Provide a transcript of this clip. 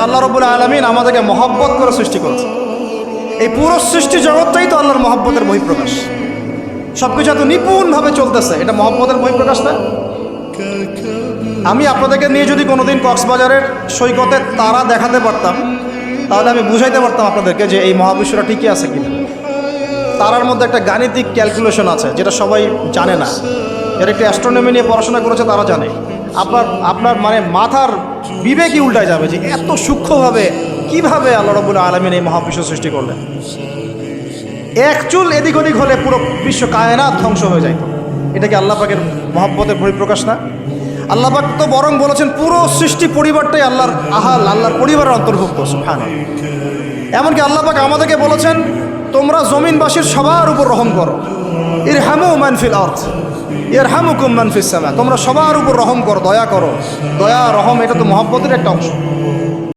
আল্লাহ রাব্বুল আলামিন আমাদেরকে মহব্বত করে সৃষ্টি করেছে। এই পুরো সৃষ্টি জগৎটাই তো আল্লাহর মহব্বতের বহিঃপ্রকাশ। সব কিছু এত নিপুণভাবে চলতেছে, এটা মহব্বতের বহিঃপ্রকাশ না? আমি আপনাদেরকে নিয়ে যদি কোনোদিন কক্সবাজারের সৈকতে তারা দেখাতে পারতাম, তাহলে আমি বুঝাইতে পারতাম আপনাদেরকে যে এই মহাবিশ্বটা ঠিকই আছে কিনা। তারার মধ্যে একটা গাণিতিক ক্যালকুলেশন আছে যেটা সবাই জানে না। এর একটি অ্যাস্ট্রোনমি নিয়ে পড়াশোনা করেছে, তারা জানে। আপনার মানে মাথার বিবেকই উল্টায় যাবে যে এত সূক্ষ্মভাবে কিভাবে আল্লাহ রাব্বুল আলামিন এই মহাবিশ্ব সৃষ্টি করলেন। এক চুল এদিক ওদিক হলে পুরো বিশ্ব কায়নাত ধ্বংস হয়ে যায়। এটা কি আল্লাহ পাকের মহব্বতের পরিপ্রকাশ না? আল্লাহ পাক তো বরং বলেছেন পুরো সৃষ্টি পরিবারটাই আল্লাহর আল্লাহর পরিবারের অন্তর্ভুক্ত। সুবহানাল্লাহ। এমনকি আল্লাহ পাক আমাদেরকে বলেছেন তোমরা জমিনবাসীর সবার উপর রহম করো। ইরহামু মান ফিল আরদ ইয়ারহামুকুম মান ফিস সামা। তোমরা সবার উপর রহম করো, দয়া করো। দয়া রহম এটা তো মহব্বতের একটা অংশ।